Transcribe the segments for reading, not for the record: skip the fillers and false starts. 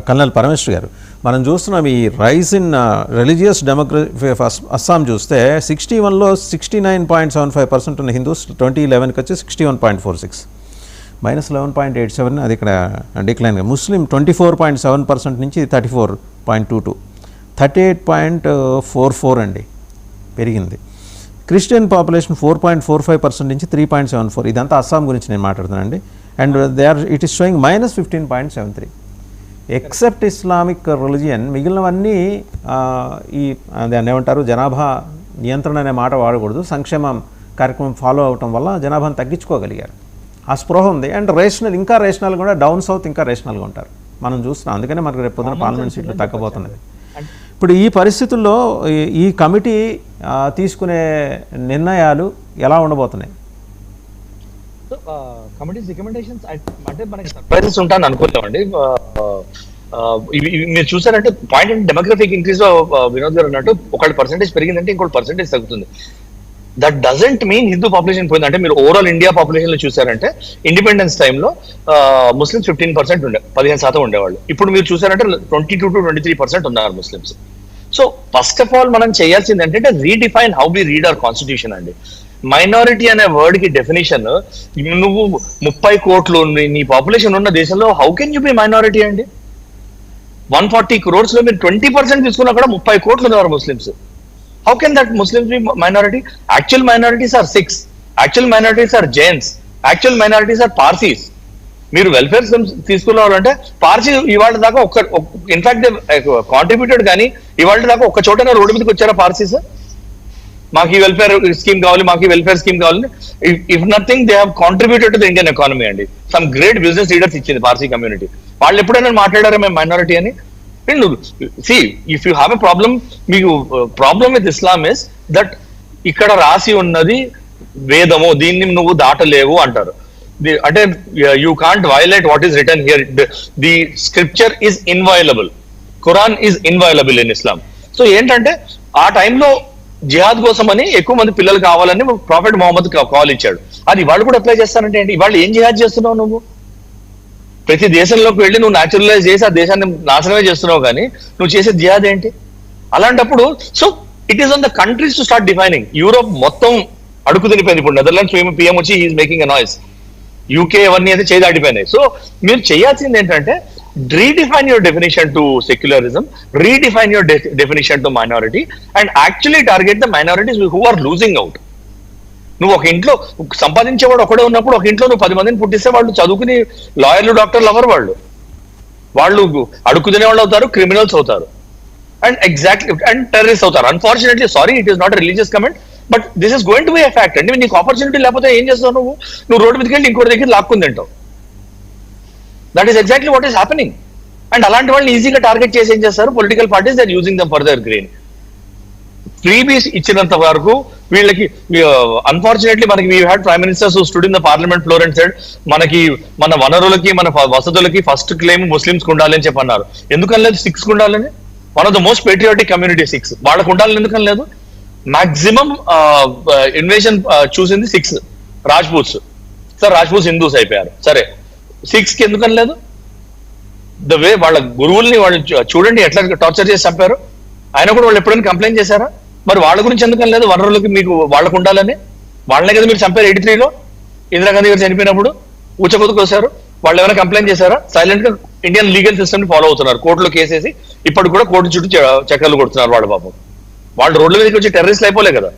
Colonel Parameshwar గారు, మనం చూస్తున్నాం ఈ rise in religious demography of Assam చూస్తే 61లో 69.75% ఉన్న హిందూస్ 2011కి వచ్చి 61.46, -11.87 అది ఇక్కడ డిక్లైన్. ముస్లిం 24.7% నుంచి 34.22, 38.44 అండి పెరిగింది. క్రిస్టియన్ పాపులేషన్ 4.45% నుంచి 3.74. ఇదంతా అస్సాం గురించి నేను మాట్లాడుతున్నానండి. And it is showing -15.73. Except Islamic religion మిగిలినవన్నీ దాన్ని ఏమంటారు, జనాభా నియంత్రణ అనే మాట వాడకూడదు, సంక్షేమం కార్యక్రమం ఫాలో అవటం వల్ల జనాభాను తగ్గించుకోగలిగారు. ఆ స్పృహ ఉంది. అండ్ రేషనల్, ఇంకా రేషనల్ కూడా డౌన్ సౌత్ ఇంకా రేషనల్గా ఉంటారు మనం చూస్తున్నాం. అందుకనే మనకు రేపు పొద్దున పార్లమెంట్ సీట్లు తగ్గబోతున్నది. ఇప్పుడు ఈ పరిస్థితుల్లో ఈ కమిటీ తీసుకునే నిర్ణయాలు ఎలా ఉండబోతున్నాయి? కమిటీస్ రికమెండేషన్స్ అంటే మనకి సర్ప్రైజెస్ ఉంటాయని అనుకుంటామండి. మీరు చూసారంటే పాయింట్ అంటే డెమోగ్రఫిక్ ఇంక్రీజ్ వినోద్ గారు అన్నట్టు ఒకటి పర్సెంటేజ్ పెరిగిందంటే ఇంకోటి పర్సెంటేజ్ తగ్గుతుంది. That doesn't mean Hindu population పోయింది. అంటే మీరు ఓవరాల్ ఇండియా పాపులేషన్ లో చూసారంటే ఇండిపెండెన్స్ టైంలో ముస్లిమ్స్ 15% ఉండే 15% ఉండేవాళ్ళు. ఇప్పుడు మీరు చూసారంటే 22 to 23% ఉన్నారు Muslims. So first of all మనం చేయాల్సింది ఏంటంటే redefine how we read our constitution అండి. మైనారిటీ అనే వర్డ్ కి డెఫినేషన్, నువ్వు 30 కోట్లు నీ పాపులేషన్ ఉన్న దేశంలో how can you be minority అండి? 140 crores లో మీరు 20% తీసుకున్నా కూడా 30 కోట్లు ఉన్నారు Muslims. How can that Muslims be minority? Actual minorities are 6. Actual minorities are Jains. Actual minorities are Parsis. మీరు వెల్ఫేర్ తీసుకున్నారంటే పార్సీ ఇవాళ దాకా ఇన్ఫాక్ట్ కాంట్రిబ్యూటెడ్, కానీ ఇవాళ దాకా ఒక్క చోట రోడ్డు మీదకి వచ్చారా పార్సీస్? మాకు ఈ వెల్ఫేర్ స్కీమ్ కావాలి, మాకు ఈ వెల్ఫేర్ స్కీమ్ కావాలి. If nothing they have contributed to the Indian economy అండి. సమ్ గ్రేట్ బిజినెస్ లీడర్స్ ఇచ్చింది పార్సీ కమ్యూనిటీ. వాళ్ళు ఎప్పుడైనా మాట్లాడారా మేము మైనారిటీ అని? See if you have a problem, మీకు problem with Islam is that ఇక్కడ రాసి ఉన్నది వేదము, దీన్ని నువ్వు దాటలేవు అంటారు. అంటే you can't violate what is written here. The scripture is inviolable. Quran is inviolable in Islam. So ఏంటంటే ఆ టైంలో జిహాద్ కోసం అని ఎక్కువ మంది పిల్లలు కావాలని ప్రాఫెట్ మొహమ్మద్ కాల్ ఇచ్చాడు. అది వాళ్ళు కూడా అప్లై చేస్తానంటే ఏంటి? వాళ్ళు ఏం జిహాద్ చేస్తున్నావు నువ్వు? ప్రతి దేశంలోకి వెళ్ళి నువ్వు న్యాచురలైజ్ చేసి ఆ దేశాన్ని నాశనమే చేస్తున్నావు, కానీ నువ్వు చేసే జిహాద్ ఏంటి? అలాంటప్పుడు so it is on the countries to start defining. Europe మొత్తం అడుగు తినిపోయింది. ఇప్పుడు నెదర్లాండ్స్ పిఎం వచ్చి he's making a noise. UK అవన్నీ అయితే చేయి దాటిపోయినాయి. సో మీరు చేయాల్సింది ఏంటంటే redefine your definition to secularism, redefine your definition to minority, and actually target the minorities who are losing out. నువ్వు ఒక ఇంట్లో సంపాదించేవాడు ఒకడే ఉన్నప్పుడు ఒక ఇంట్లో నువ్వు 10 మందిని పుట్టిస్తే వాళ్ళు చదువుకుని లాయర్లు, డాక్టర్లు ఎవరు వాళ్ళు అడుగు తినేవాళ్ళు అవుతారు, క్రిమినల్స్ అవుతారు, అండ్ ఎగ్జాక్ట్లీ అండ్ టెర్రరిస్ట్ అవుతారు. Unfortunately, sorry, it is not religious comment, but this is going to be a fact అండి. నీకు ఆపర్చునిటీ లేకపోతే ఏం చేస్తావు? నువ్వు రోడ్డు మీదకి వెళ్ళి ఇంకోటి దగ్గర లాక్కుని తింటావు. That is exactly what is happening. And అలాంటి వాళ్ళని ఈజీగా టార్గెట్ చేసి ఏం చేస్తారు political parties? They're using them for their gain. Freebies ఇచ్చినంత వరకు వీళ్ళకి అన్ఫార్చునేట్లీ మనకి we had prime ministers who stood in the parliament floor and said మనకి మన వనరులకి మన వసతులకి ఫస్ట్ క్లెయిమ్ ముస్లిమ్స్ ఉండాలి అని చెప్పన్నారు. ఎందుకనలేదు 6 ఉండాలని? One of the most patriotic community 6 వాళ్ళకు ఉండాలని ఎందుకనలేదు? మాక్సిమం ఇన్వేషన్ చూసింది 6 రాజ్పూట్స్. సార్ రాజ్పూట్స్ హిందూస్ అయిపోయారు, సరే 6కి ఎందుకని లేదు? ద వే వాళ్ళ గురువుల్ని వాళ్ళు చూడండి ఎట్లా టార్చర్ చేసి చంపారు. ఆయన కూడా వాళ్ళు ఎప్పుడైనా కంప్లైంట్ చేశారా? మరి వాళ్ళ గురించి ఎందుకని లేదు? వనరులకి మీకు వాళ్ళకు ఉండాలని. వాళ్ళనే కదా మీరు చంపారు 83లో ఇందిరాగాంధీ గారు చనిపోయినప్పుడు ఊచకొతుకు వచ్చారు. వాళ్ళు ఏమైనా కంప్లైంట్ చేశారా? సైలెంట్ గా ఇండియన్ లీగల్ సిస్టమ్ ని ఫాలో అవుతున్నారు. కోర్టులో కేసేసి ఇప్పటికి కూడా కోర్టు చుట్టూ చక్కర్లు కొడుతున్నారు వాళ్ళ పాపం. వాళ్ళు రోడ్ల మీదకి వచ్చి టెర్రరిస్ట్లు అయిపోలే కదా.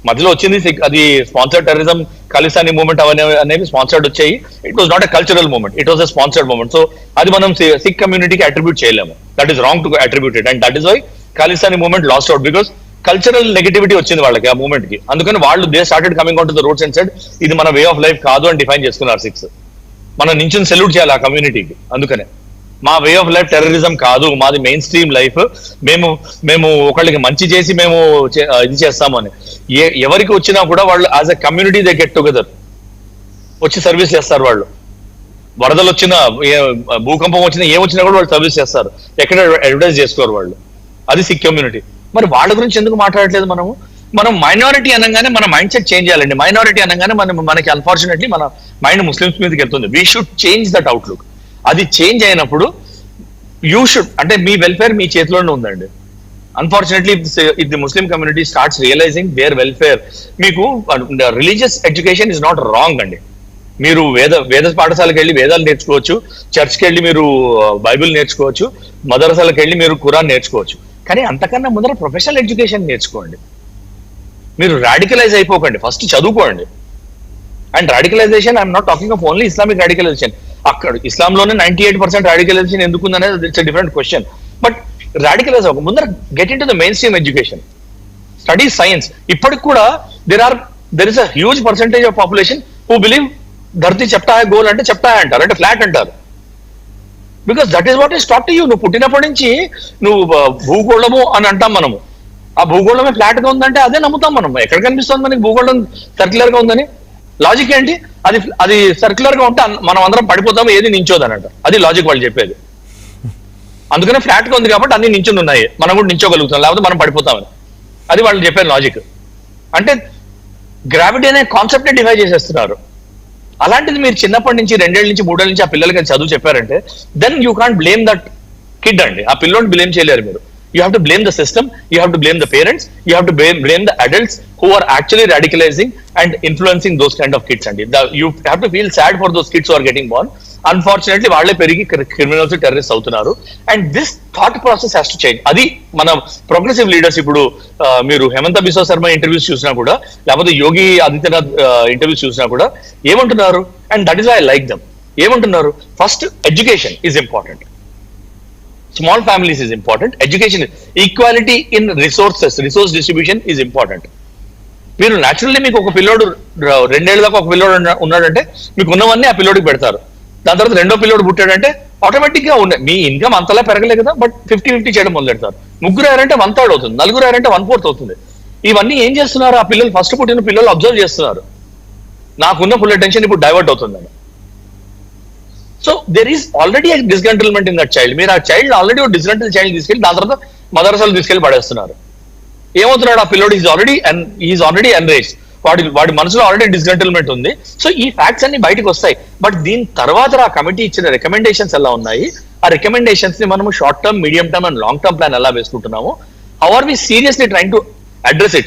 మధ్యలో వచ్చింది అది స్పాన్సర్డ్ టెర్రరిజం, ఖలిస్తానీ మూవ్మెంట్ అనేవి స్పాన్సర్డ్ వచ్చాయి. It was not a cultural movement, it was a sponsored movement. So అది మనం సిక్ కమ్యూనిటీకి అట్రిబ్యూట్ చేయలేము. That is wrong to attribute it, and that is why Khalistani movement lost out, because cultural negativity వచ్చింది వాళ్ళకి ఆ movement కి. అందుకని వాళ్ళు they started coming out to the roads and said ఇది మన వే ఆఫ్ లైఫ్ కాదు అని డిఫైన్ చేసుకున్నారు 6. మనం నించుని సెల్యూట్ చేయాలి ఆ కమ్యూనిటీకి. అందుకనే మా వే ఆఫ్ లైఫ్ టెర్రరిజం కాదు, మాది మెయిన్ స్ట్రీమ్ లైఫ్, మేము ఒకళ్ళకి మంచి చేసి మేము ఇది చేస్తాము అని. ఎవరికి వచ్చినా కూడా వాళ్ళు as a community they get together వచ్చి సర్వీస్ చేస్తారు. వాళ్ళు వరదలు వచ్చినా, భూకంపం వచ్చినా, ఏమొచ్చినా కూడా వాళ్ళు సర్వీస్ చేస్తారు. ఎక్కడ అడ్వర్టైజ్ చేసుకోరు వాళ్ళు. అది సిక్ కమ్యూనిటీ. మరి వాళ్ళ గురించి ఎందుకు మాట్లాడట్లేదు మనం మైనారిటీ అనగానే మన మైండ్ సెట్ చేంజ్ చేయాలండి. మైనారిటీ అనగానే మనకి అన్ఫార్చునేట్లీ మన మైండ్ ముస్లిమ్స్ మీదకి వెళ్తుంది. We should change that outlook. అది చేంజ్ అయినప్పుడు యూ షుడ్, అంటే మీ వెల్ఫేర్ మీ చేతిలోనే ఉందండి. Unfortunately if the Muslim community starts realising their welfare, మీకు religious education is not wrong అండి. మీరు వేద పాఠశాలకు వెళ్ళి వేదాలు నేర్చుకోవచ్చు, చర్చ్కి వెళ్ళి మీరు బైబిల్ నేర్చుకోవచ్చు, మదరసాలకు వెళ్ళి మీరు ఖురాన్ నేర్చుకోవచ్చు. కానీ అంతకన్నా ముందర ప్రొఫెషనల్ ఎడ్యుకేషన్ నేర్చుకోండి. మీరు రాడికలైజ్ అయిపోకండి, ఫస్ట్ చదువుకోండి. And radicalisation I'm not talking of only Islamic radicalisation. అక్కడ ఇస్లాంలోనే 98% రాడికలైజేషన్ ఎందుకుందనేది it's different question. But radicalise అవ్వక ముందర get in to the main stream education, study science. ఇప్పటికి కూడా there is a huge percentage of population who believe ధర్తీ చెప్తా గోల్ అంటే చెప్తా అంటారు, అంటే ఫ్లాట్ అంటారు. Because that is what is taught to you. నువ్వు పుట్టినప్పటి నుంచి నువ్వు భూగోళము అని అంటాం మనము. ఆ భూగోళమే ఫ్లాట్ గా ఉందంటే అదే నమ్ముతాం మనం. ఎక్కడ కనిపిస్తుంది మనకి భూగోళం సర్క్యులర్ గా ఉందని? లాజిక్ ఏంటి? అది సర్క్యులర్ గా ఉంటే మనం అందరం పడిపోతాము, ఏది నించోదని అంట. అది లాజిక్ వాళ్ళు చెప్పేది. అందుకనే ఫ్లాట్ గా ఉంది కాబట్టి అన్ని నించుని ఉన్నాయి, మనం కూడా నించోగలుగుతాం, లేకపోతే మనం పడిపోతామని. అది వాళ్ళు చెప్పారు లాజిక్. అంటే గ్రావిటీ అనే కాన్సెప్ట్ డిఫై చేసేస్తున్నారు. అలాంటిది మీరు చిన్నప్పటి నుంచి 2 ఏళ్ల నుంచి 3 ఏళ్ల నుంచి ఆ పిల్లలకి చదువు చెప్పారంటే then you can't blame that kid అండి. ఆ పిల్లోని బ్లేమ్ చేయలేరు మీరు. You have to blame the system, you have to blame the parents, you have to blame the adults who are actually radicalizing and influencing those kind of kids. And you have to feel sad for those kids who are getting born. Unfortunately, వాళ్ళే పెరిగి criminals, terrorist అవుతున్నారు. And this thought process has to change. అది మన progressive leaders. ఇప్పుడు మీరు హేమంత Biswa Sharma interviews చూసినా కూడా, లేకపోతే యోగి ఆదిత్యనాథ్ ఇంటర్వ్యూస్ చూసినా కూడా ఏమంటున్నారు? And that is I like them. ఏమంటున్నారు? First education is important, small families is important, education, equality in resources, resource distribution is important. మీరు న్యాచురల్లీ మీకు ఒక పిల్లోడు 2 ఏళ్ళ దాకా ఒక పిల్లోడు ఉన్నాడంటే మీకు ఉన్నవన్నీ ఆ పిల్లోడికి పెడతారు. దాని తర్వాత రెండో పిల్లోడు పుట్టాడంటే ఆటోమేటిక్ గా మీ ఇన్కమ్ అంతలా పెరగలేదు కదా, బట్ 50-50 చేయడం మొదలెడతారు. 3 అయ్యారంటే 1/3 అవుతుంది, 4 అయ్యారంటే 1/4 అవుతుంది. ఇవన్నీ ఏం చేస్తున్నారు? ఆ పిల్లలు ఫస్ట్ పుట్టిన పిల్లలు అబ్జర్వ్ చేస్తున్నారు, నాకున్న ఫుల్ అటెన్షన్ ఇప్పుడు డైవర్ట్ అవుతుందని. So there is already discontentment in that child. మీరు ఆ చైల్డ్ ఆల్రెడీ డిస్కంటిల్ చైల్డ్ తీసుకెళ్ళి దాని తర్వాత మదరసాలు తీసుకెళ్లి పడేస్తున్నారు. ఏమవుతున్నాడు? ఆ పిల్లోడు ఈజ్ ఆల్రెడీ ఎన్రేజ్, వాడి మనసులో ఆల్రెడీ డిస్కంటిల్మెంట్ ఉంది. సో ఈ ఫ్యాక్ట్స్ అన్ని బయటకు వస్తాయి. బట్ దీని తర్వాత ఆ కమిటీ ఇచ్చిన రికమెండేషన్స్ ఎలా ఉన్నాయి, ఆ రికమెండేషన్స్ ని మనము short term, medium term and long term plan ఎలా వేసుకుంటున్నాము, how are we seriously trying to address it.